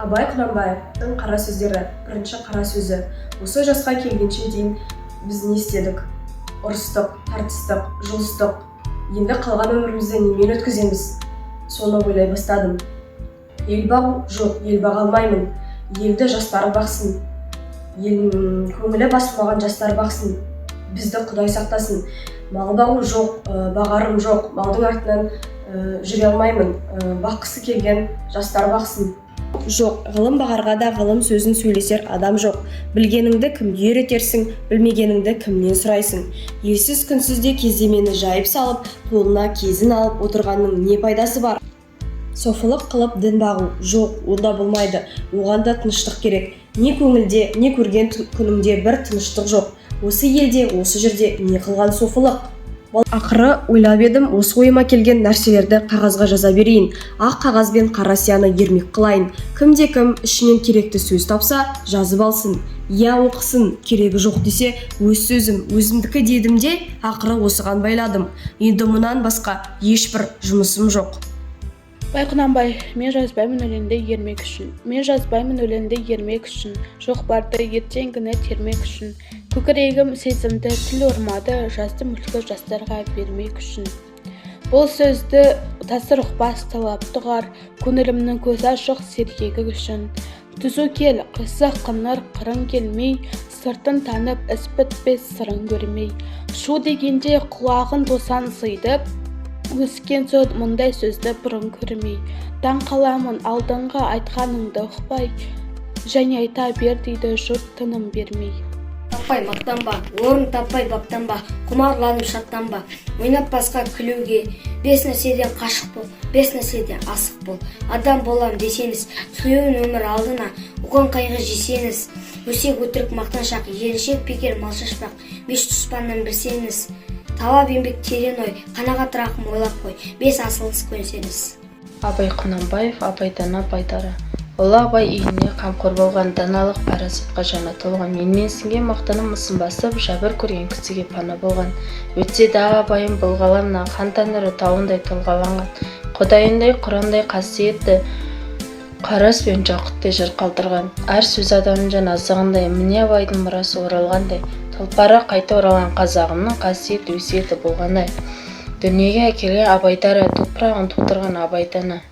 Абай Құнанбаевтың қара сөздері, бірінші қара сөзі. Осы жасқа келгенше дейін біз не істедік? Ұрыстық, тартыстық, жұлыстық. Енді қалған өмірімізді немен өткіземіз? Соны ойлай бастадым. Ел бағу жоқ, ел баға алмаймын. Елді жастар бақсын. Көңілі басылмаған жастар бақсын. Бізді Құдай сақтасын. Мал бағу жоқ, бағарым жоқ. Малдың артынан жүре алмаймын. Баққысы келген жастар бақсын. Жоқ, ғылым бағарға да ғылым сөзін сөйлесер адам жоқ. Білгеніңді кімге үйретерсің, білмегеніңді кімнен сұрайсың. Елсіз күнсізде кездемені жайып салып, қолына кезін алып отырғанның не пайдасы бар? Софылық қылып дін бағу жоқ, онда болмайды. Оған да тыныштық керек. Не көңілде, не көрген күніңде бір тыныштық жоқ. Осы елде, осы жерде не қылған софылық? Ақыры ойлап едім, осы ойыма келген нәрселерді қағазға жаза берейін. Ақ қағаз бен қара сияны ермек қылайын. Кімде-кім ішінен керекті сөз тапса, жазып алсын. Я оқысын, керегі жоқ десе, өз сөзім, өзімдікі дедім де, ақыры осыған байладым. Енді мұнан басқа ешбір жұмысым жоқ. Бай Құнанбай, мен жазбаймын өлеңді ермек үшін. Мен жазбаймын өлеңді ермек үшін. Жоқ барды ертеңгіні термек үшін. Көкірегім сезімді тіл ұрмады, жазды мүлкі жастарға бермек үшін. Бұл сөзді тасыр ұқпас талап тұғар, көңілімнің көзі ашық сергегі үшін. Түзу кел, қисық қыңыр қырын келмей, сыртын танып іс бітпес сырын көрмей. Шу дегенде құлағын тосан сыйдып, өскен соң мұндай сөзді бұрын көрмей. Таң қаламын алдыңғы айтқаныңды ұқпай, және айта бер дейді жұрт тыным бермей. Таппай мақтанба, орын таппай баптанба, құмарланып шаттанба, ойнап басқа күлуге, бес нәрседен қашық бол, бес нәрседен асық бол. Адам болам десеңіз, сүйеуін өмір алдына, оған қайғы жесеңіз, өсек өтірік мақтаншақ, еріншек бекер мал шашпақ, бес тұспаннан білсеңіз, талап еңбек терең ой, қанағат рақым ойлап қой, бес асылыңыз көнсеңіз. Абай Құнанбаев, абайдан абайдары. Ұлы абай үйіне қамқор болған, даналық парасатқа жаны толған, менменсінген мақтаным мысын басып, жәбір көрген кісіге пана болған. Өтсе дағы абайым бұл ғаламнан, хан тәңірі тауындай толғаланған, құдайындай құрандай қасиетті, қарас пен жақұттай жыр қалдырған. Әр сөз адамның жан азығындай, міне абайдың мұрасы оралғандай, тұлпары қайта оралған қазағымның қасиет өсиеті болғандай. Дүниеге әкелген абайдары, топырағын тудырған абайданы.